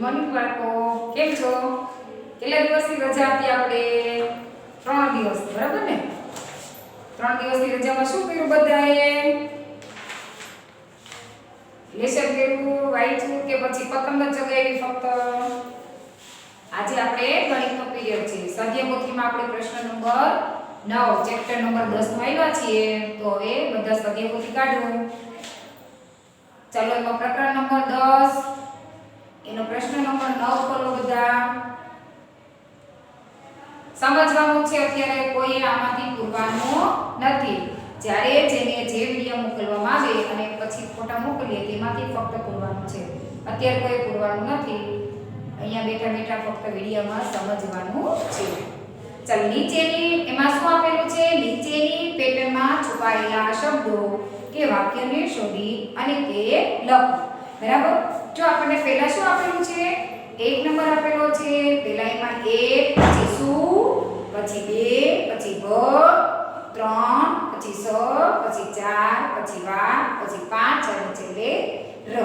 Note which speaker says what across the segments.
Speaker 1: Morning બાળકો, કેમ છો? કેટલા દિવસની રજા હતી આપણે? 3 દિવસ, બરાબર ને? 3 દિવસની રજામાં શું કર્યું બધાએ? લેસન કર્યું, વાંચ્યું કે પછી પતંગ જ ચગાવી ફક્ત? આજે આપણે ગણિતનો પીરિયડ છે. સ્વાધ્યાયપોથીમાં આપણે પ્રશ્ન નંબર 9 ચેપ્ટર નંબર 10 માં આવ્યા છીએ. તો હવે બધા સ્વાધ્યાયપોથી કાઢો. ચાલો એમાં પ્રકરણ નંબર 10 એનો પ્રશ્ન નંબર 9 ખોલો બધા. સમજવાનું છે. અત્યારે કોઈ આમાંથી પૂરવાનું નથી. જ્યારે જેને જે વિડિયો મોકલવામાં આવે અને પછી ફોટા મોકલીએ તેમાંથી ફક્ત પૂરવાનું છે. અત્યારે કોઈ પૂરવાનું નથી. અહીંયા બેઠા બેઠા ફક્ત વિડિયોમાં સમજવાનું છે. ચાલ નીચેની એમાં શું આપેલું છે? નીચેની પેટર્નમાં છુપાયેલા શબ્દો કે વાક્યને શોધી અને તે લખો. બરાબર? જો આપણને પહેલા શું આપેલું છે? 1 નંબર આપેલો છે. પહેલા એમાં 1 પછી શું, પછી 2 પછી ભ, 3 પછી સ, પછી 4 પછી વા, પછી 5 અને છેલ્લે ર.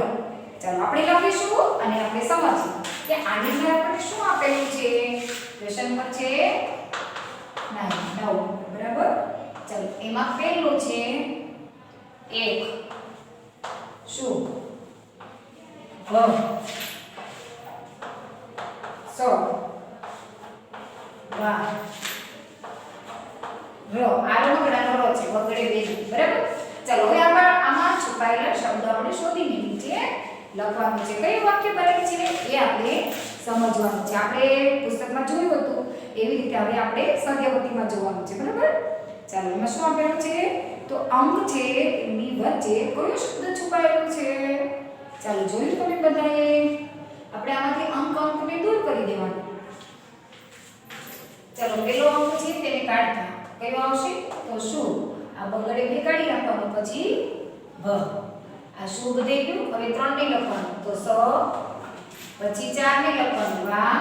Speaker 1: ચાલો આપણે લખીશું અને આપણે સમજીશું કે આની અંદર આપણને શું આપેલું છે. ક્વેશ્ચન પર છે 9. બરાબર? ચાલો એમાં પહેલું છે 1 શું, ભ, સ, વા, ર. આ રમકડાનો ર છે, વગડે બે. બરાબર? ચાલો હવે આમાં છુપાયેલા શબ્દો આપણે શોધીને નીચે લખવાનું છે. કયું વાક્ય બને છે એ આપણે સમજવાનું છે. આપણે પુસ્તકમાં જોયું હતું એવી રીતે હવે આપણે સ્વાધ્યાયપોથીમાં જોવાનું છે. બરાબર? ચાલો એમાં શું આપેલું છે? તો અંક છે એની વચ્ચે કયો શબ્દ છુપાયેલો છે? ચાલો જોયું તમે બધાએ? આપણે આમાંથી અંકને દૂર કરી દેવાનું. ચાલો પેલો અંક છે તેને કાઢતા કયો આવશે? તો શું. આ બગડે બે કાઢી નાખવાનું, પછી ભ. આ શુભ થઈ ગયું. હવે 3 ને લખવાનું તો સ, પછી 4 ને લખવાનું વા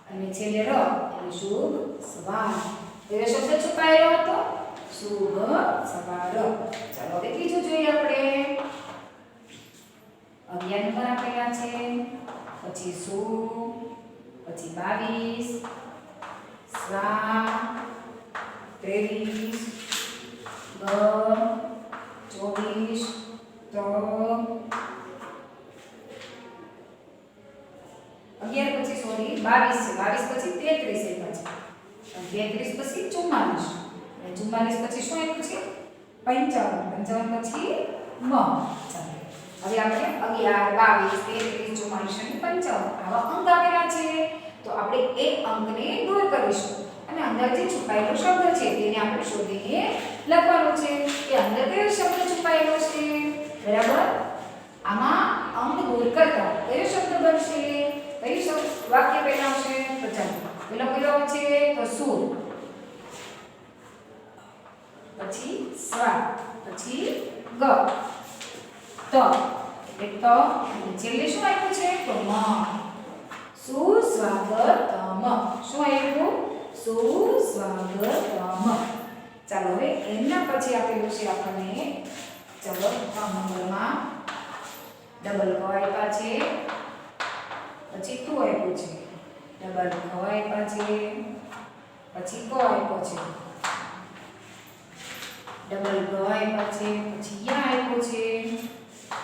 Speaker 1: અને છેલ્લે ર એટલે શુભ સવાર. કયો શબ્દ છુપાયેલો હતો? શુભ સવાર. ચાલો હવે ત્રીજું જોઈએ આપણે. 11 નંબર આપેલા છે, પછી શું, પછી 22, સ્વા, 23, ગ, 24, ત, 11 પછી સોરી 22 છે. 22 પછી 33 છે. પછી 33 પછી 44 અને 44 પછી શું આવ્યું છે? 55. 55 પછી મ. ચાલો હવે આપણે 11, 22, 33, 44 અને 55 આવા અંક આપેલા છે. તો આપણે એ અંકને દૂર કરીશું અને અંદર જે છુપાયેલો શબ્દ છે તેને આપણે શોધીને લખવાનું છે. કે અંદર કયો શબ્દ છુપાયેલો છે? બરાબર? આમાં અંક દૂર કરતા કયો શબ્દ બનશે? કયું શબ્દ વાક્ય પહેલા આવશે? તો ચાલો પેલો કયો છે? તો સુર, પછી સ્વા, પછી ગ, ત એટલે ત અને છેલ્લે શું આવ્યું છે? તો મ. સુસ્વાગતમ. શું આવ્યું? સુસ્વાગતમ. ચાલો હવે એના પછી આપેલું છે આપણને, ચાલો 3 નંબરમાં ડબલ ક આપ્યા છે, પછી તું આપ્યું છે, ડબલ ક આપ્યા છે, પછી ક આપ્યો છે, ડબલ ગ આપ્યા છે, પછી યા આપ્યો છે,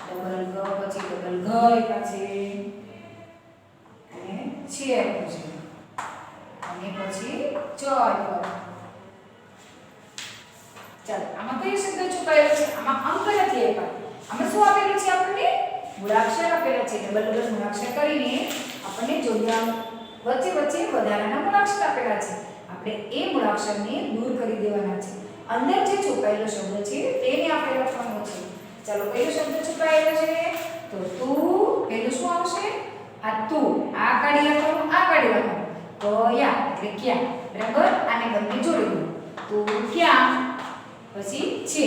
Speaker 1: ડબલ ગ પછી ડબલ ઘ આપ્યા છે અને છે આપ્યું છે અને પછી ચ આપ્યો. ચાલો આમાં કયો શબ્દ છુપાયેલો છે? આમાં અંક નથી આપ્યા. આમાં શું આપેલું છે આપણને? મૂળાક્ષર આપેલા છે. ડબલ મૂળાક્ષર કરીને આપણને જોડવાનું વચ્ચે વધારાના મૂળાક્ષર આપેલા છે. આપણે એ મૂળાક્ષરને દૂર કરી દેવાના છે. અંદર જે છુપાયેલો શબ્દ છે તેને આપણે લખવાનો છે. ચાલો કયો શબ્દ છુપાયેલો છે? તો તું. પહેલું શું આવશે? આ તું. આ કાઢી નાખવાનું, આ કાઢી નાખવાનું. તો યા એટલે ક્યાં. બરાબર? આને બંને જોડી દો. તું ક્યાં, પછી છે.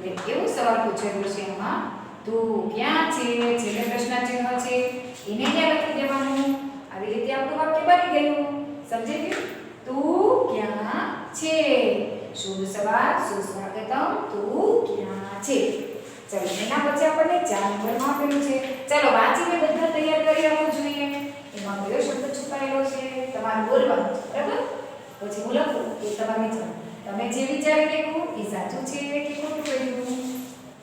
Speaker 1: એટલે એવું સવાલ પૂછેલું છે એમાં. તું ક્યાં છે? છેલ્લે પ્રશ્ન ચિહ્ન છે એને ક્યાં લખી દેવાનું. આવી રીતે આપણું વાક્ય બની ગયું. સમજી ગયું? તું ક્યાં છે? શુભ સવાર, સુસ્વાગતમ. તું ક્યાં છે? ચલો એના પછી આપણને 4 નંબરમાં આપેલું છે. ચલો વાંચીને બધા તૈયાર કરી રાખવું જોઈએ. એમાં કયો શબ્દ છુપાયેલો છે તમારે બોલવાનું છે, બરાબર? પછી હું લખું એ તમારે વિચારવું. તમે જે વિચારી લખ્યું એ સાચું છે કે ખોટું કહ્યું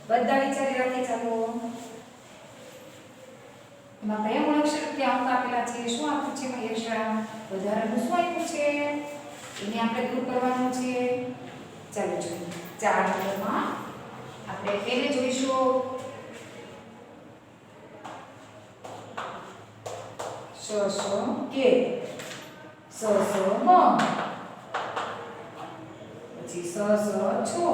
Speaker 1: બધા વિચારી રાખી ચાલો. એમાં કયા મૂળાક્ષર ક્યાં અંક આપેલા છે, શું આપ્યું છે એમાં એક્સ્ટ્રા વધારાનું શું આપ્યું છે એને આપણે દૂર કરવાનું છે. ચાલો જોઈએ 4 નંબરમાં આપણે એને જોઈશું. શ શ કે સ સ મ પછી સ સ છો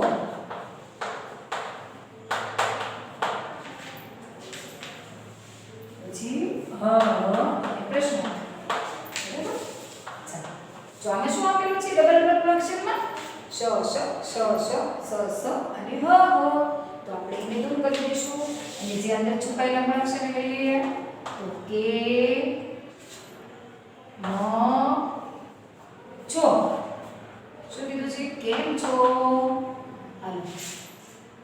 Speaker 1: પછી હ હ પ્રશ્ન. બરાબર? ચાલો જો આમાં શું આપેલું છે ડબલ ડબલ અક્ષરમાં શ શ શ શ સ સ અને હ હ. તો આપણે એને દૂર કરી દઈશું અને જે અંદર છુપાયેલા મૂળાક્ષરને લઈ લઈએ. તો કે મ છો. શું કીધું છે કેમ છો? હાલો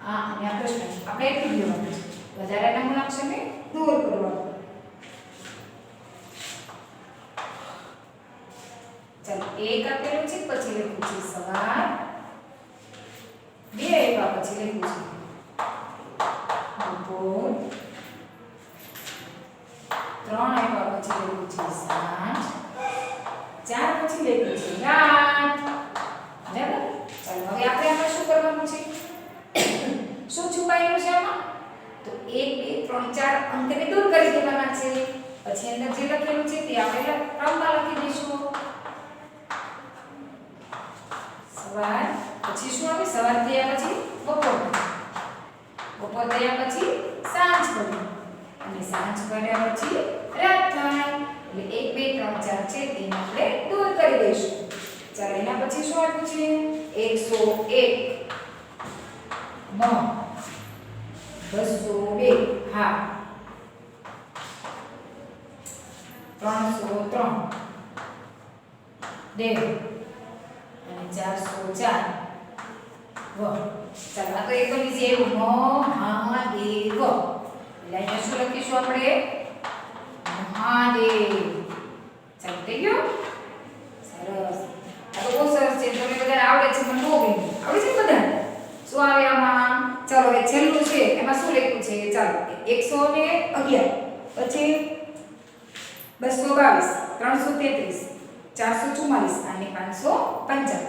Speaker 1: આ અને આ પ્રશ્ન આપણે એટલું જ લેવાનું છે. વધારાના મૂળાક્ષરને દૂર કરવાનું. ચાલો એક આપેલું છે પછી લખ્યું છે સવાર. બે આપ્યા પછી લખ્યું છે બપોર. 3 આપ્યા પછી લખ્યું છે સાંજ. 4 પછી લખ્યું છે રાત. બરાબર? ચાલો હવે આપણે આમાં શું કરવાનું છે? શું છુપાયેલું છે આમાં? તો 1 2 3 4 અંકને દૂર કરી દેવાના છે. પછી અંદર જે લખેલું છે તે આપણે ક્રમમાં લખી દઈશું. સવાર પછી શું આવે? સવાર થયા પછી બપોર. બપોર થયા પછી સાંજ પડે અને સાંજ પડ્યા પછી રાત થાય. એટલે 1 2 3 4 છે તેને આપણે દૂર કરી દઈશું. ચાલો એના પછી શું આપ્યું છે? 101 મ 202 હા 303 દેવ અને 404 વ. ચાલો આ તો એકદમ ઈઝી આવ્યું મહાદેવ. એટલે અહીંયા શું લખીશું આપણે? મહાદેવ. ચાલો થઈ ગયું? સરસ. આ તો બહુ સરસ છે. તમને બધાને આવડે છે મને બહુ ગમ્યું. આવડે છે બધાને? શું આવે આમાં? ચાલો એ છેલ્લું છે એમાં શું લખ્યું છે? ચાલો 111 પછી 222 333 444 અને 555.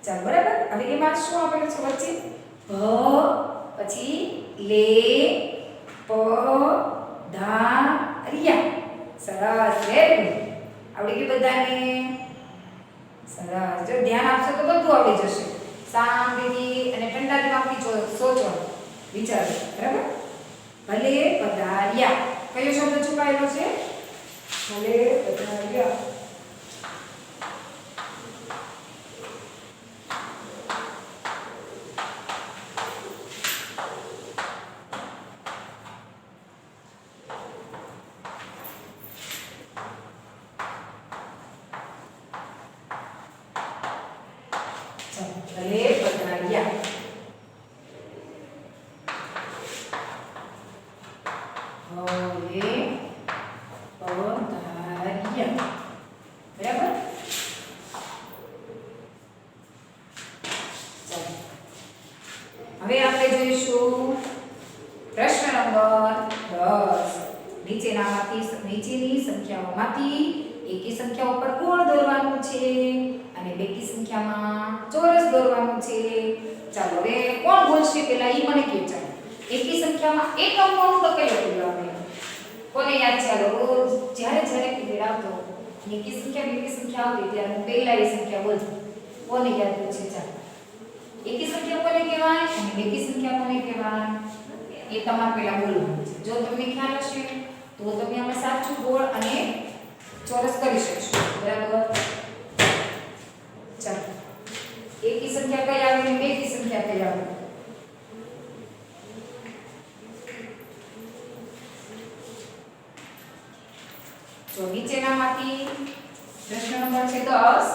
Speaker 1: ચાલો બરાબર. હવે એમાં શું આપેલું છે વચ્ચે? ભ પછી લે પ ધા રિયા. સરસ વેરી ગુડ. આવડી ગયું બધાને? સરસ. જો ધ્યાન આપશો તો બધું આવડી જશે. શાંતિથી અને ઠંડા દિમાગથી સોચો વિચારો. બરાબર? ભલે પધાર્યા કયો શબ્દ છુપાયેલો છે? ભલે પધાર્યા. ભલે પધાર્યા. ભલે પધાર્યા. બરાબર? ચાલો હવે આપણે જોઈશું પ્રશ્ન નંબર 10. નીચેની સંખ્યાઓમાંથી એકી સંખ્યા ઉપર ગોળ દોરવાનું છે અને બેકી સંખ્યામાં ચોરસ દોરવાનું છે. ચાલો હવે કોણ બોલશે પેલા ઈ મને કહો. ચાલો એકી સંખ્યામાં એક અંકનો તો કયો બોલવાનો? કોને યાદ છે? રોજ જ્યારે પીરિયડ આવતો એકી સંખ્યા બેકી સંખ્યા આવતી ત્યારે હું પહેલા એ સંખ્યા બોલતી. કોને યાદ છે? ચાલો એકી સંખ્યા કોને કહેવાય અને બેકી સંખ્યા કોને કહેવાય એ તમારે પહેલા બોલવાનું છે. જો તમને ખ્યાલ હશે તો તમે આમાં સાચું ગોળ અને ચોરસ કરી શકશો. બરાબર? ચાલો એકી સંખ્યા કઈ આવે અને બેકી સંખ્યા કઈ આવે? તો નીચેનામાંથી પ્રશ્ન નંબર છે 10.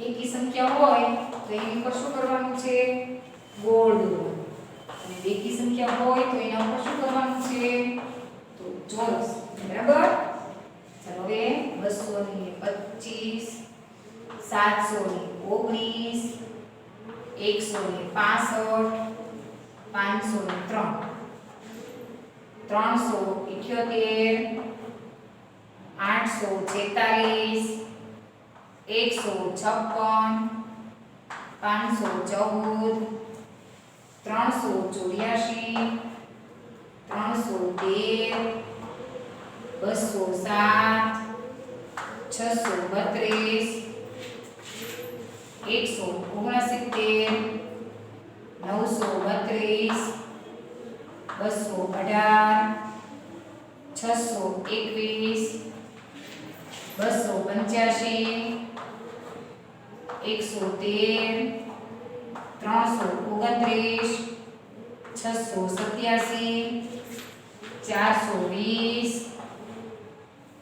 Speaker 1: એકી સંખ્યા હોય તો એની પર શું કરવાનું છે? ગોળ 565 503 378 846 156 514 384 313 207 632 169 932 218 621 285 113 329 687 420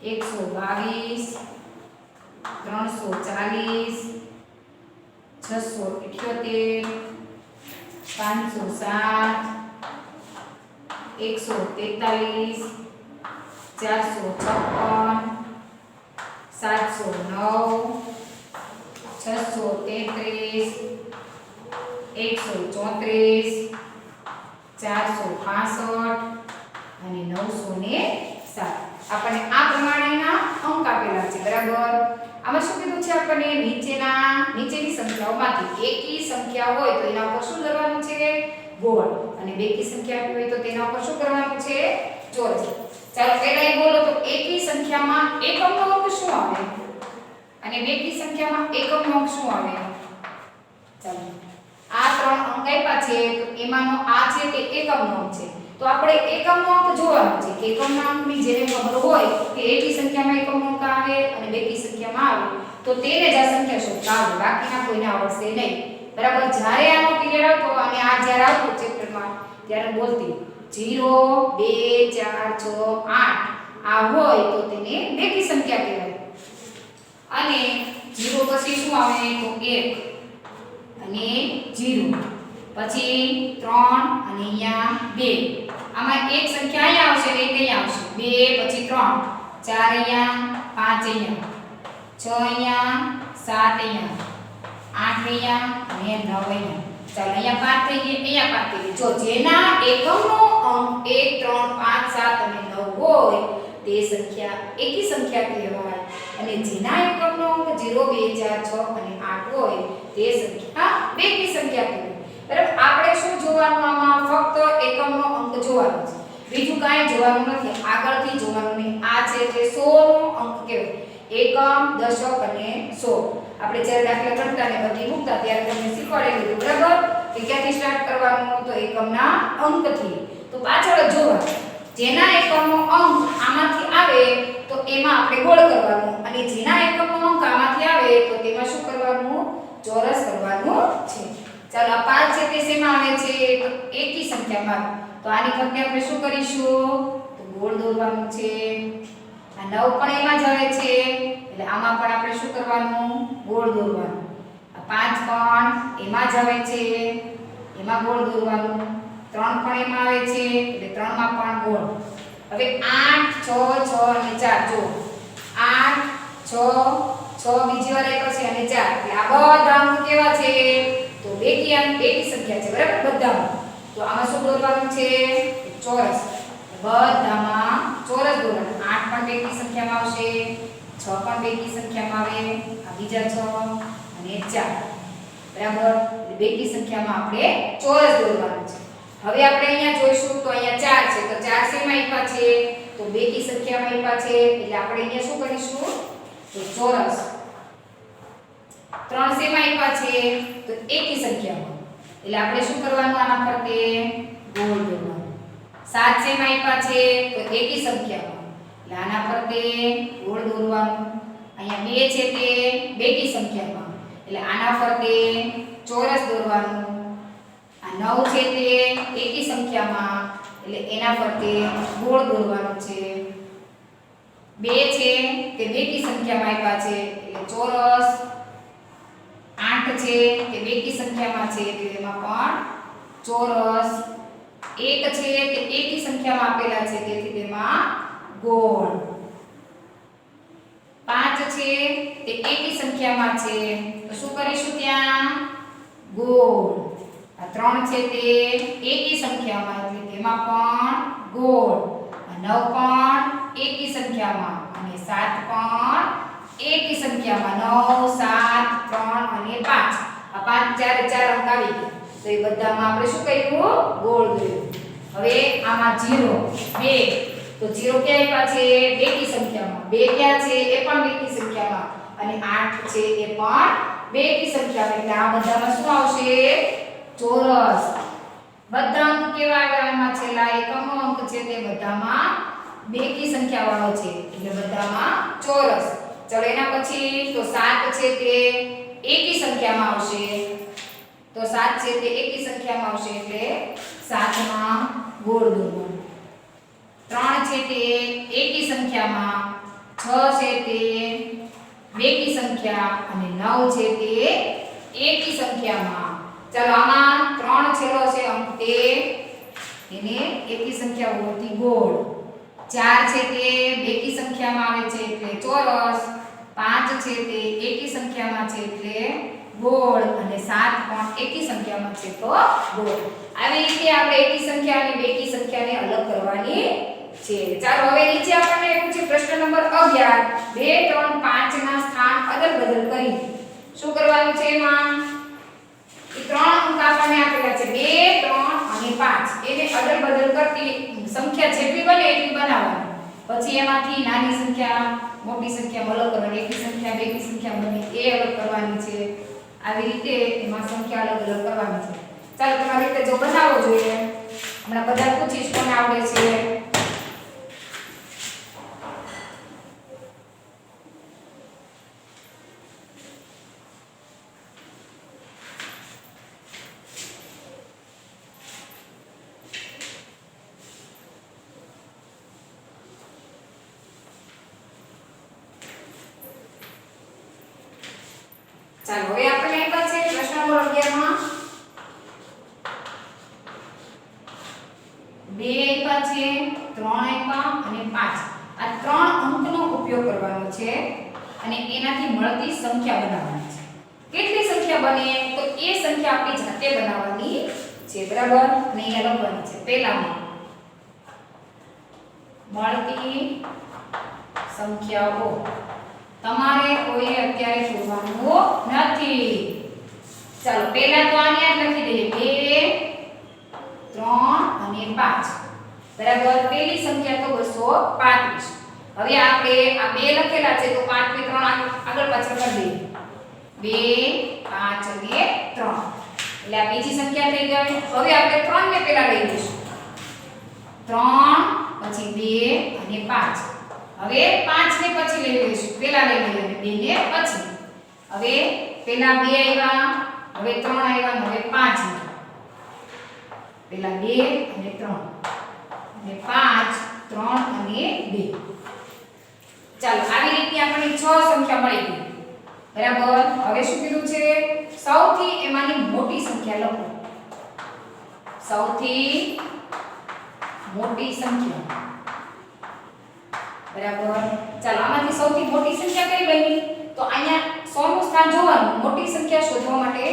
Speaker 1: 122 340 678 507 143 456 709 633 134 465 અને 907 આપણને આ પ્રમાણેના અંક આપેલા છે બરાબર આમાં શું કીધું છે આપણને નીચેની સંખ્યાઓમાંથી એકી સંખ્યા હોય તો એના ઉપર શું કરવાનું છે ગોળ અને બેકી સંખ્યા આપી હોય તો તેના ઉપર શું કરવાનું છે ચોરસ ચાલો પહેલા એ બોલો તો એકી સંખ્યામાં એકમનો અંક શું આવે અને બેકી સંખ્યામાં એકમનો અંક શું આવે ચાલો આ ત્રણ અંક આપ્યા છે તો એમાંનો આ છે તે એકમનો અંક છે તો આપણે એકમનો અંક જોવાનો છે કે એકમના અંકની જેને ખબર હોય કે એકી સંખ્યામાં એકમનો અંક આવે અને બેકી સંખ્યામાં આવે તો તેને જ આ સંખ્યા શોધતા આવે બાકીના કોઈને આવડશે નહીં બરાબર જ્યારે આનો પીરિયડ આવતો અને આ જ્યારે આવતો ચેપ્ટરમાં ત્યારે બોલતી 0 2 4 6 8 આ હોય તો તેને બેકી સંખ્યા કહેવાય અને 0 પછી શું આવે તો 1 અને 0 પછી 3 અને અહીંયા 2 આમાં એક સંખ્યા અહીંયા આવશે ને એક અહીંયા આવશે 2 પછી 3 4 અહીંયા 5 અહીંયા 6 અહીંયા 7 અહીંયા 8 અહીંયા અને 9 અહીંયા ચાલો અહીંયા 5 થઈ ગઈ અહીંયા 5 થઈ ગઈ જો જેના એકમનો અંક 1 3 5 7 અને 9 હોય તે સંખ્યા એકી સંખ્યા કહેવાય અને જેના એકમનો અંક 0 2 4 6 અને 8 હોય તે સંખ્યા બેકી સંખ્યા કહેવાય બરાબર આપણે શું જોવાનું આમાં ફક્ત એકમનો અંક જોવાનો છે બીજું કાંઈ જોવાનું નથી આગળથી જોવાનું નહીં આ છે તે 100 નો અંક કહેવાય એકમ દશક અને 100 આપણે જ્યારે દાખલા ગણતા ને બધી મૂકતા ત્યારે તમને શીખવાડેલું બરાબર કે ક્યાંથી સ્ટાર્ટ કરવાનું તો એકમના અંકથી તો પાછળ જોવાનું જેના એકમનો અંક આમાંથી આવે તો એમાં આપણે ગોળ કરવાનું અને જેના એકમનો અંક આમાંથી આવે તો તેમાં શું કરવાનું ચોરસ કરવાનું છે ચાલો આ 5 છે તે શેમાં આવે છે તો એકી સંખ્યામાં તો આની ફરતે આપણે શું કરીશું તો ગોળ દોરવાનું છે આ 9 પણ એમાં જ આવે છે એટલે આમાં પણ આપણે શું કરવાનું ગોળ દોરવાનું આ 5 પણ એમાં જ આવે છે એમાં ગોળ દોરવાનું 3 પણ એમાં આવે છે એટલે 3 માં પણ ગોળ હવે 8 6 6 અને 4 જો 8 6 6 બીજી વાર આપ્યો છે અને 4 એટલે આ બધા અંક કેવા છે તો બેકી સંખ્યા છે બરાબર બધામાં તો આમાં શું દોરવાનું છે ચોરસ બધામાં ચોરસ દોરવાનું 8 પણ બેકી સંખ્યામાં આવશે 6 પણ બેકી સંખ્યામાં આવે આ બીજા 6 અને 4 બરાબર એટલે બેકી સંખ્યામાં આપણે ચોરસ દોરવાનું છે હવે આપણે અહીંયા જોઈશું તો અહીંયા 4 છે તો 4 શેમાં આપ્યા છે તો બેકી સંખ્યામાં આપ્યા છે એટલે આપણે અહીંયા શું કરીશું તો ચોરસ 3 શેમાં આપ્યા છે તો એકી સંખ્યામાં એટલે આપણે શું કરવાનું આના ફરતે ગોળ દોરવાનું 7 શેમાં આપ્યા છે તો એકી સંખ્યામાં એટલે આના ફરતે ગોળ દોરવાનું અહીંયા 2 છે તે બેકી સંખ્યામાં એટલે આના ફરતે ચોરસ દોરવાનું આ 9 છે તે એકી સંખ્યામાં એટલે એના ફરતે ગોળ દોરવાનું છે 2 છે તે બેકી સંખ્યામાં આપ્યા છે એટલે ચોરસ 8 છે તે બેકી સંખ્યામાં છે એટલે એમાં પણ ચોરસ 1 છે તે એકી સંખ્યામાં આપેલા છે તેથી તેમાં ગોળ 5 છે તે એકી સંખ્યામાં છે તો શું કરીશું ત્યાં ગોળ આ 3 છે તે એકી સંખ્યામાં એટલે તેમાં પણ ગોળ, આ 9 પણ એકી સંખ્યામાં અને 7 પણ એકી સંખ્યામાં 9 7 3 અને 5 આ 5 ચારે 4 અંક આવી ગયા તો એ બધામાં આપણે શું કર્યું ગોળ દોર્યો હવે આમાં 0 2 તો 0 ક્યાં આવ્યા છે બેકી સંખ્યામાં 2 ક્યાં છે એ પણ બેકી સંખ્યામાં અને 8 છે એ પણ બેકી સંખ્યામાં એટલે આ બધામાં શું આવશે ચોરસ બધા અંક કેવા આવ્યા એમાં છેલ્લા એકમનો અંક છે તે બધામાં બેકી સંખ્યા વાળો છે એટલે બધામાં ચોરસ ચલો એના પછી તો 7 છે તે એકી સંખ્યામાં આવશે તો 7 છે તે એકી સંખ્યામાં આવશે એટલે 7 માં ગોળ દોરવાનો 3 છે તે એકી સંખ્યામાં 6 છે તે બેકી સંખ્યા અને 9 છે તે એકી સંખ્યામાં ચાલો આમાં 3 છેલ્લો છે અંક તે એને એકી સંખ્યા હોતી ગોળ 4 છે તે બેકી સંખ્યામાં આવે છે એટલે ચોરસ 5 છે તે એકી સંખ્યામાં છે એટલે ગોળ અને 7 પણ એકી સંખ્યામાં છે તો ગોળ આવી રીતે આપણે એકી સંખ્યા અને બેકી સંખ્યાને અલગ કરવાની છે ચાલો હવે નીચે આપણને એવું છે પ્રશ્ન નંબર 11 2 3 5 ના સ્થાન અદલ-બદલ કરી શું કરવાનું છે એમાં એ 3 અંક આપણને આપેલા છે 2 3 અને 5 એને અદલ-બદલ કરતી સંખ્યા જેટલી બને એટલી બનાવવાની પછી એમાંથી નાની સંખ્યા મોટી સંખ્યા અલગ કરવાની એકી સંખ્યા બેકી સંખ્યા બને એ અલગ કરવાની છે આવી રીતે એમાં સંખ્યા અલગ અલગ કરવાની છે ચાલો તમારી રીતે જો બનાવવો જોઈએ હમણાં બધા પૂછીશ કોને આવડે છે ચાલો હવે આપણે આપ્યા છે પ્રશ્ન નંબર 11 માં 2 આપ્યા છે 3 આપ્યા અને 5 આ 3 અંકનો ઉપયોગ કરવાનો છે અને એનાથી મળતી સંખ્યા બનાવવાની છે કેટલી સંખ્યા બને તો એ સંખ્યા આપણી જાતે બનાવવાની છે બરાબર અને અહીંયા લખવાની છે પહેલામાં મળતી સંખ્યાઓ તમારે કોઈ અત્યારે શોધવાનું નથી ચાલો પહેલા તો આને યાદ લખી દઈએ 2 3 અને 5 બરાબર પહેલી સંખ્યા તો 235 હવે આપણે આ બે લખેલા છે તો 5 ને 3 આગળ પાછળ કરી દઈએ 2 5 અને 3 એટલે આ બીજી સંખ્યા થઈ ગઈ હવે આપણે 3 ને પહેલા લઈ લઈશું 3 પછી 2 અને 5 હવે 5 ને પછી લઈ લઈશું પહેલા લઈ લઈએ અને 2 ને પછી હવે પહેલા 2 આવ્યા હવે 3 આવ્યા હવે 5 પહેલા 2 અને 3 અને 5 3 અને 2 ચાલો આવી રીતે આપણને 6 સંખ્યા મળી ગઈ બરાબર હવે શું કીધું છે સૌથી એમાંની મોટી સંખ્યા લખો સૌથી મોટી સંખ્યા બરાબર ચાલો આમાંથી સૌથી મોટી સંખ્યા કઈ બની તો અહીંયા 100 નું સ્થાન જોવાનું મોટી સંખ્યા શોધવા માટે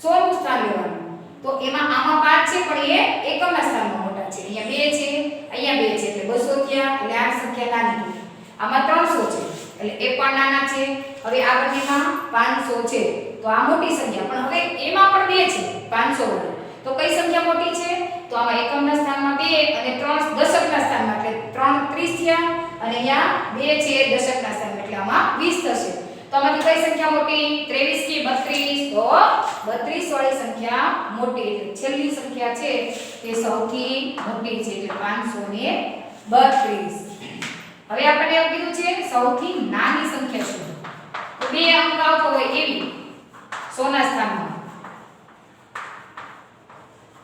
Speaker 1: 100 નું સ્થાન લેવાનું તો એમાં આમાં 5 છે પણ એ એકમના સ્થાનમાં મોટા છે અહીંયા 2 છે એટલે 200 થયા એટલે આ સંખ્યા નાની આમાં 300 છે એટલે એ પણ નાના છે હવે આ બંનેમાં 500 છે તો આ મોટી સંખ્યા પણ હવે એમાં પણ 2 છે 500 વાળી તો કઈ સંખ્યા મોટી છે તો આમાં એકમના સ્થાનમાં 2 અને 3 દશકના સ્થાનમાં એટલે 3 30 થયા અને અહીંયા 2 છે દશકના સ્થાનમાં એટલે આમાં 20 થશે તો આમાંથી કઈ સંખ્યા મોટી 23 કે 32 તો 32 વાળી સંખ્યા મોટી એટલે છેલ્લી સંખ્યા છે તે સૌથી મોટી છે એટલે 532 હવે આપણે એવું કીધું છે સૌથી નાની સંખ્યા શોધો તો બે અંક આવતો હોય એવી 100 ના સ્થાનમાં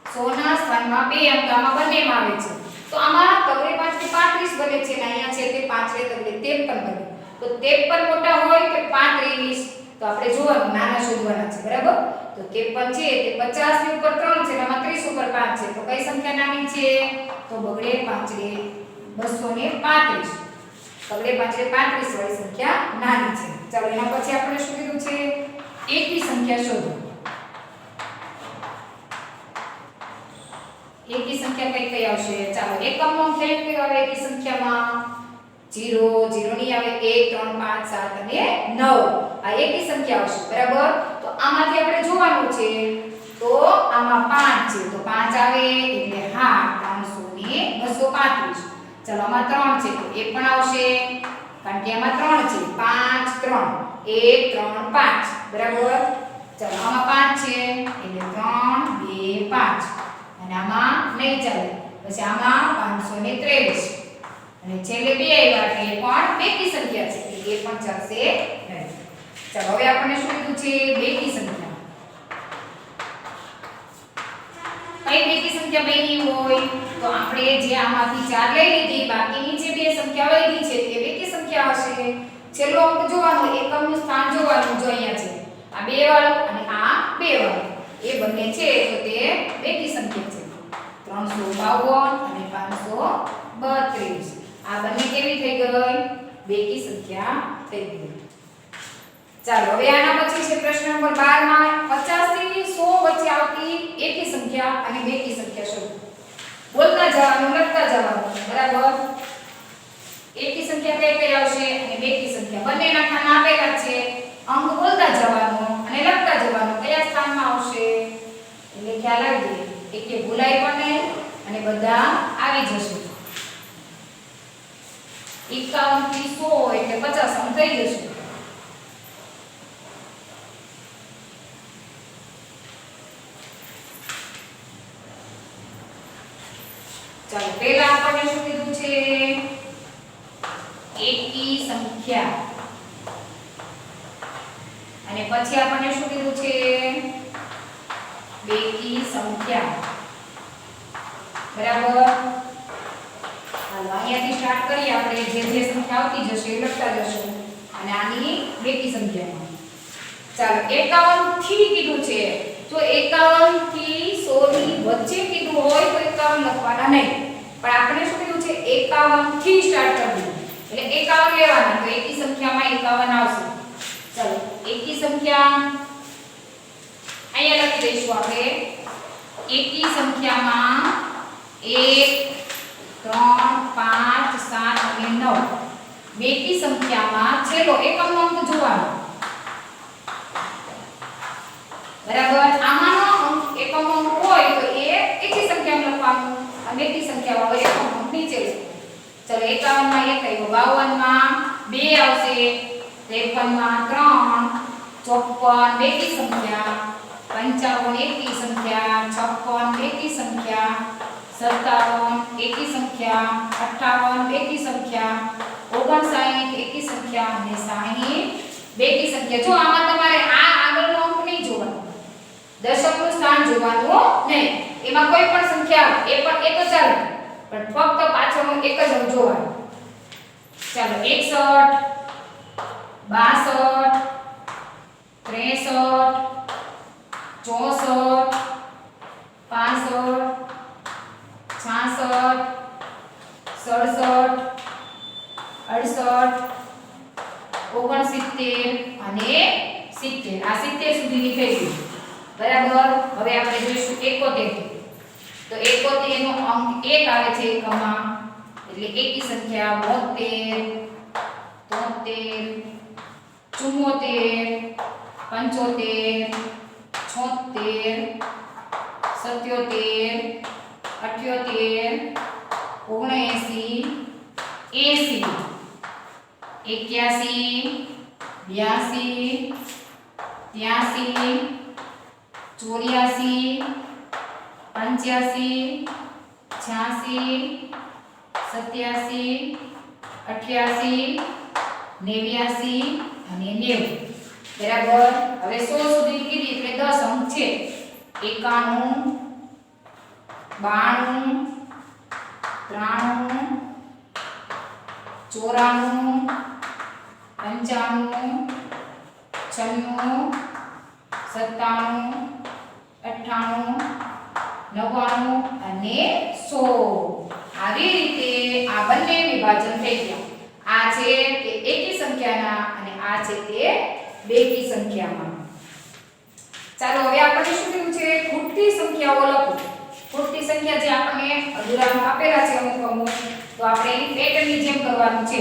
Speaker 1: 100 ના સ્થાનમાં બે અંક આમાં બંનેમાં આવે છે તો આમાં તગડે 5 કે 35 બને છે અને અહીંયા છે તે 5 રે તગડે 53 બને તો 53 મોટા હોય કે 35 તો આપણે જોવાનું નાના શોધવાના છે બરાબર તો 53 છે તે 50 ની ઉપર 3 છે અને આમાં 30 ઉપર 5 છે તો કઈ સંખ્યા નાની છે તો બગડે 5 રે 235 બગડે 5 રે 35 વાળી સંખ્યા નાની છે ચાલો એના પછી આપણે શું કીધું છે એકી સંખ્યા શોધો એકી સંખ્યા કઈ કઈ આવશે? ચાલો એકમનો અંક કઈ આવે એકી સંખ્યામાં? 0 0 ની આવે 1 3 5 7 અને 9 આ એકી સંખ્યા આવશે બરાબર. તો આમાંથી આપણે જોવાનું છે તો આમાં 5 છે તો 5 આવે એટલે હા 300 ને 235. ચાલો આમાં 3 છે તો એ પણ આવશે કારણ કે આમાં 3 છે 5 3 1 3 5 બરાબર. ચાલો આમાં 5 છે એટલે 3 2 5 અને આમાં નહીં ચાલે પછી આમાં 523 અને છેલ્લે 2 આવ્યા એટલે પણ બેકી સંખ્યા છે એટલે એ પણ ચાલશે નહીં. ચાલો હવે આપણને શું કીધું છે? બેકી સંખ્યા. કઈ બેકી સંખ્યા બની હોય? તો આપણે જે આમાંથી 4 લઈ લીધી બાકીની જે બે સંખ્યા વધી છે તે બેકી સંખ્યા હશે. છેલ્લો અંક જોવાનો એકમનું સ્થાન જોવાનું જો અહીંયા છે આ 2 વાળું અને આ 2 વાળું એ બંને છે તો તે બેકી સંખ્યા છે. 352 અને 532 આ બંને કેવી થઈ ગઈ? બેકી સંખ્યા થઈ ગઈ. ચાલો હવે આના પછી છે પ્રશ્ન નંબર 12 માં 50 થી 100 વચ્ચે આવતી એકી સંખ્યા અને બેકી સંખ્યા શોધો. બોલતા જવાનું લખતા જવાનું બરાબર. એકી સંખ્યા કઈ કઈ આવશે અને બેકી સંખ્યા બંનેના ખાના આપેલા છે. અંક બોલતા જવાનું અને લખતા જવાનું કયા સ્થાનમાં આવશે એટલે ખ્યાલ આવી જાય. એકે ભૂલાય પણ નહીં અને બધા આવી જશે. 51 થી 100 એટલે 50 અંક થઈ જશે. ચાલો પહેલા આપણને શું કીધું છે? એકી સંખ્યા અને પછી આપણને શું કીધું છે? બેકી સંખ્યા બરાબર. હાલો અહીંયાથી સ્ટાર્ટ કરીએ આપણે જે જે સંખ્યા આવતી જશે એ લખતા જશું અને આની બેકી સંખ્યામાં. ચાલો 51 થી કીધું છે જો 51 થી 100 ની વચ્ચે કીધું હોય તો 51 લખવાના નહીં પણ આપણે શું કીધું છે 51 થી સ્ટાર્ટ કરવું એટલે 51 લેવાના તો એકી સંખ્યામાં 51 આવશે. ચાલો એકી સંખ્યા અહીંયા લખી દઈશું આપણે. એકી સંખ્યામાં 1 3 5 7 અને 9 બેકી સંખ્યામાં છેલ્લો એકમનો અંક જોવાનો બરાબર. આમાંનો અંક એકમનો અંક હોય તો એ એકી સંખ્યામાં લખવાનું અને બેકી સંખ્યામાં હોય એકમનો અંક નીચે લખવાનું. ચલો 51 માં 1 આવ્યો 52 માં 2 આવશે 53 માં 3 54 બેકી સંખ્યા 55 એકી સંખ્યા 56 બેકી સંખ્યા 57 એકી સંખ્યા 58 બેકી સંખ્યા 59 એકી સંખ્યા અને 60 બેકી સંખ્યા. જો આમાં તમારે આ આગળનો અંક નહીં જોવાનો દશકનું સ્થાન જોવાનું નહીં. એમાં કોઈ પણ સંખ્યા એ પણ એ તો ચાલે પણ ફક્ત પાછળનો એક જ અંક જોવાનો. ચાલો 61 62 63 64 65 66 67 69 અને 70 આ 70 સુધીની થઈ ગઈ બરાબર. હવે આપણે જોઈશું 71 તો 71 નો અંક 1 આવે છે એકમાં એટલે એકી સંખ્યા 72 73 74 75 76 77 78 80 81 82 83 84 85 86 87 89 અને 90 બરાબર. હવે 100 સુધી કીધી એટલે 10 અંક છે 91 92 93 94 95 96 97 98 99 અને 100 આવી રીતે આ બંને વિભાજન થઈ ગયા. આ છે તે એકી સંખ્યાના અને આ છે તે બેકી સંખ્યામાં. ચાલો હવે આપણે શું કીધું છે? ખૂટતી સંખ્યાઓ લખો. ખૂટતી સંખ્યા જે આપણને અધૂરામાં આપેલા છે અમુક અમુક, તો આપણે એની પેટર્નની જેમ કરવાનું છે.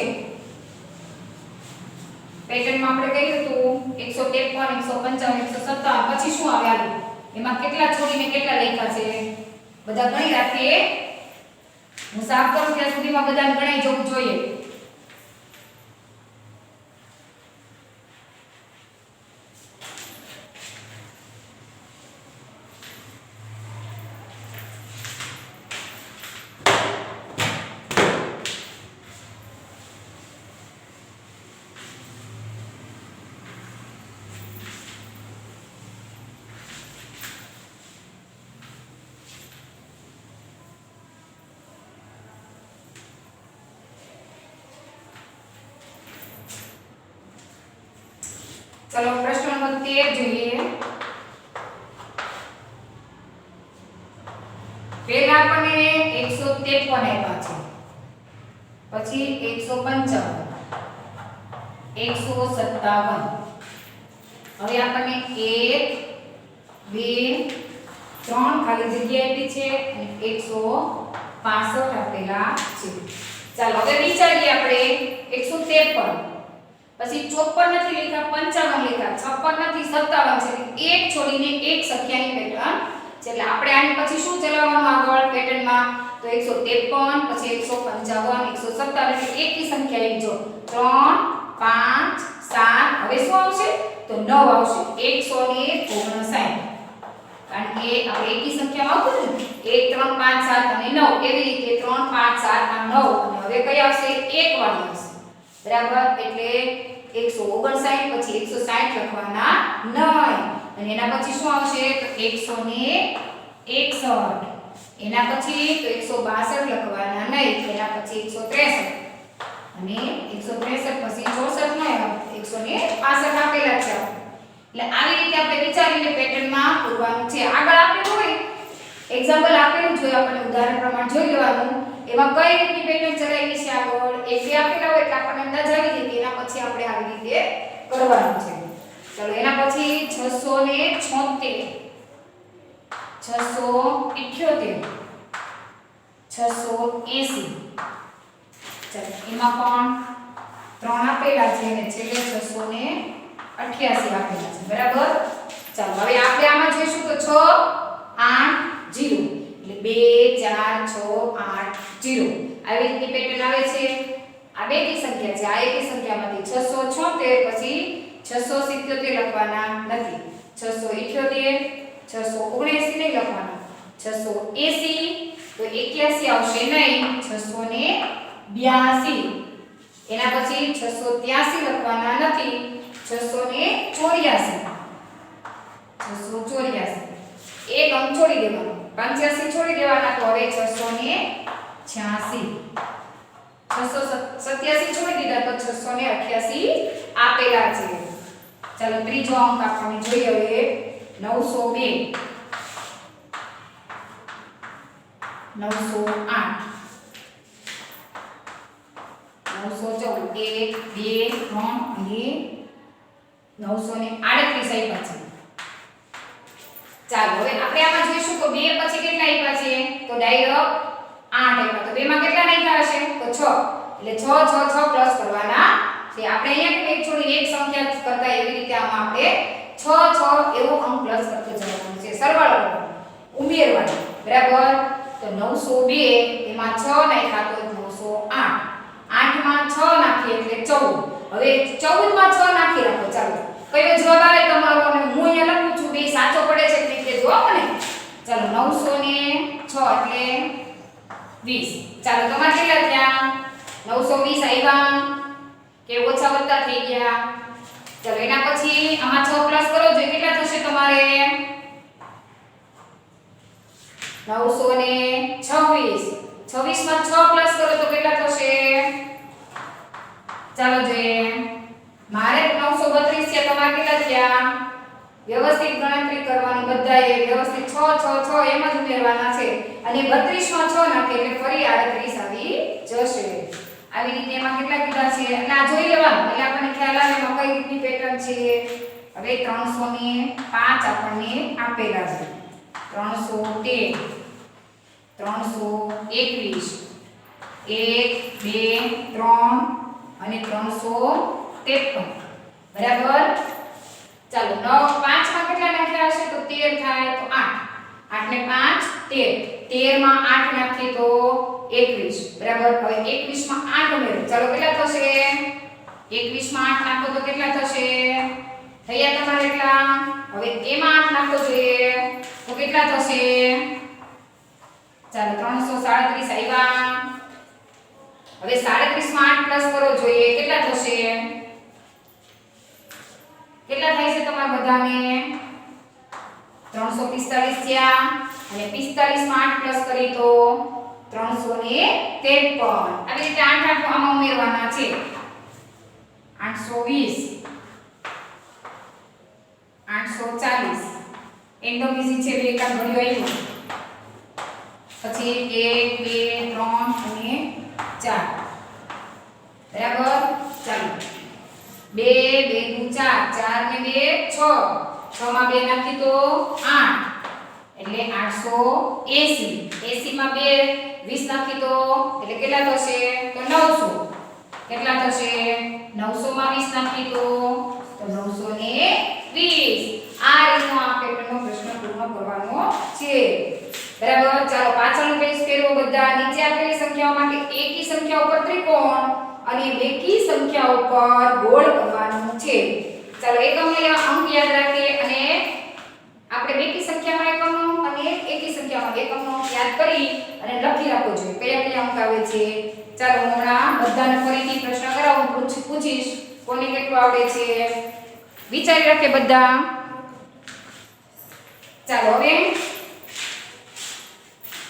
Speaker 1: પેટર્નમાં આપણે કહ્યું હતું 153 155 157, પછી શું આવે આગળ? એમાં કેટલા છોડીને કેટલા લખ્યા છે બધા ગણી રાખીએ. હું સાફ કરું ત્યાં સુધીમાં બધાને ગણાઈ જવું જોઈએ. चलो प्रश्न नंबर 13 જોઈએ. પહેલા આપણને 153 આપ્યા છે, પછી 155, 157. હવે આપણને 1 2 3 ખાલી જગ્યા આપી છે અને 165 આપેલા છે. ચાલો હવે વિચારીએ આપણે 153 પછી 54 નથી લખ્યા, 55 લખ્યા, 56 નથી, 57 છે. એક છોડીને એક સંખ્યાની પેટર્ન છે. એટલે આપણે આની પછી શું ચલાવવાનું આગળ પેટર્નમાં? તો 153 પછી 155 157 એટલે એકી સંખ્યા આવી જો 3 5 7. હવે શું આવશે? તો 9 આવશે. 159. કારણ કે આપણે એકી સંખ્યામાં આવતું ને 1 3 5 7 અને 9 એવી રીતે 3 5 7 અને 9 અને હવે કઈ આવશે? એક વાળી આવશે. બરાબર. એટલે 159 પછી 160 લખવાના નહીં અને એના પછી શું આવશે? તો 161. એના પછી તો 162 લખવાના નહીં, એના પછી 163 અને 163 પછી 64 નહીં, 165 આપેલા છે. એટલે આવી રીતે આપણે વિચારીને પેટર્નમાં પૂરવાનું છે. આગળ આપેલું હોય એક્ઝામ્પલ આપેલું જોઈએ, આપણે ઉદાહરણ પ્રમાણે જોઈ લેવાનું. એમાં કઈ રીતની પેટર્ન ચલાવી છે આગળ એક બે આપેલા હોય એટલે આપણને અંદાજ આવી જાય કે એના પછી આપણે આવી રીતે કરવાનું છે. ચલો એના પછી 676 678 680. ચાલો એમાં પણ 3 આપેલા છે અને છેલ્લે 688 આપેલા છે. બરાબર. ચાલો હવે આપણે આમાં જોઈશું તો 6 8 0 એટલે 2 4 6 8 0 આવી રીતની પેટર્ન આવે છે. આ બે કી સંખ્યા છે, આ એકી સંખ્યામાંથી 676 પછી 677 લખવાના નથી, 678 679 નહીં લખવાના, 680 તો 81 આવશે નહીં, 682. એના પછી 683 લખવાના નથી, 684 એક અંક છોડી દેવાનો, 85 છોડી દેવાના તો હવે 686. 687 છોડી દીધા તો 688 આપેલા છે. ચાલો ત્રીજો અંક આપણે જોઈએ હવે 902 908 914 1 2 3 અને 938 આપ્યા છે. ચાલો હવે આપણે આમાં જોઈશું તો 2 પછી કેટલા આપ્યા છે? તો ડાયરેક્ટ 8 આપ્યા. તો 2 માં કેટલા નાખ્યા હશે? તો 6. એટલે 6 6 6 પ્લસ કરવાના છે. આપણે અહીંયા કે એક છોડી એક સંખ્યા કરતા એવી રીતે આમાં આપણે 6 6 એવો અંક પ્લસ કરતો જવાનું છે. સરવાળો ઉમેરવાનો. બરાબર. તો 902 એમાં 6 નાખ્યા તો 908. 8 માં 6 નાખીએ એટલે 14. હવે 14 માં 6 નાખી રાખો. ચાલો કયો જવાબ આવે તમારો અને હું અહીંયા લખું છું બે સાચો પડે છે કે નહીં જવાબ મને. ચાલો 906 એટલે 20. ચાલો તમારે કેટલા થયા? 920 આવ્યા કે ઓછા વત્તા થઈ ગયા? ચાલો એના પછી આમાં 6 પ્લસ કરો જો કેટલા થશે તમારે? 926. 26 માં 6 પ્લસ કરો તો કેટલા થશે? ચાલો જોઈએ. મારે 932 છે, તમારે કેટલા થયા? વ્યવસ્થિત ગણતરી કરવાની, બધાએ વ્યવસ્થિત 6 6 6 એમ જ ઉમેરવાના છે અને 32 માં 6 નાખે એટલે ફરી 38 આવી જશે. આવી રીતે એમાં કેટલા કીધા છે એટલે આ જોઈ લેવાનું એટલે આપણને ખ્યાલ આવે એમાં કઈ રીતની પેટર્ન છે. હવે 305 આપણને આપેલા છે. 313 321 1 2 3 અને 353 બરાબર ચાલો 9 5 માં કેટલા નાખ્યા હશે તો 13 થાય તો 8 8 ને 5 13 13 માં 8 નાખીએ તો 21 બરાબર હવે 21 માં 8 ઉમેરો ચાલો કેટલા થશે 21 માં 8 નાખો તો કેટલા થશે થયા તમારે એટલા હવે એમાં 8 નાખો જોઈએ તો કેટલા થશે ચાલો 337 આવ્યા હવે 37 માં 8 પ્લસ કરો જોઈએ કેટલા થશે કેટલા થાય છે તમારા બધાને 345 થયા અને 45 માં 8 પ્લસ કરી તો 353 આવી રીતે 8 આમાં ઉમેરવાના છે 820 840 એકદમ ઈઝી છે બે કામ ઘડિયો આવ્યો પછી 1 2 3 અને 4 બરાબર ચાલો 2 2 નું 4 4 ને 2 6 6 માં 2 નાખી તો 8 એટલે 880 80 માં 2 20 નાખી તો એટલે કેટલા થશે તો 900 કેટલા થશે 900 માં 20 નાખી તો 920 આ રીતનો આ પેપરનો પ્રશ્ન પૂર્ણ કરવાનો છે બરાબર ચાલો પાછળનો પેજ ફેરવો બધા નીચે આપેલી સંખ્યાઓ માટે એકી સંખ્યા ઉપર ત્રિકોણ અને બેકી સંખ્યા ઉપર ગોળ કરવાનું છે ચાલો એકમના અંક યાદ રાખીએ અને આપણે બેકી સંખ્યામાં એકમનો અને એકી સંખ્યામાં એકમનો અંક યાદ કરી અને લખી રાખવો જોઈએ કયા કયા અંક આવે છે ચાલો હું હમણાં બધાને ફરીથી પ્રશ્ન કરાવું પૂછીશ કોને કેટલું આવડે છે વિચારી રાખે બધા ચાલો હવે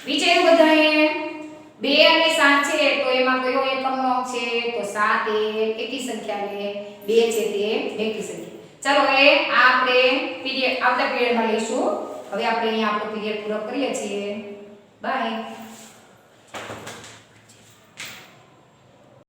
Speaker 1: વિચાર્યું બધાએ 2 અને 7 છે તો એમાં કયો એકમનો અંક છે તો 7 એ એકી સંખ્યા ને 2 છે તે બેકી સંખ્યા ચાલો હવે આ આપણે પીરિયડ આવતા પીરિયડમાં લઈશું હવે આપણે અહીંયા આપણો પીરિયડ પૂરો કરીએ છીએ બાય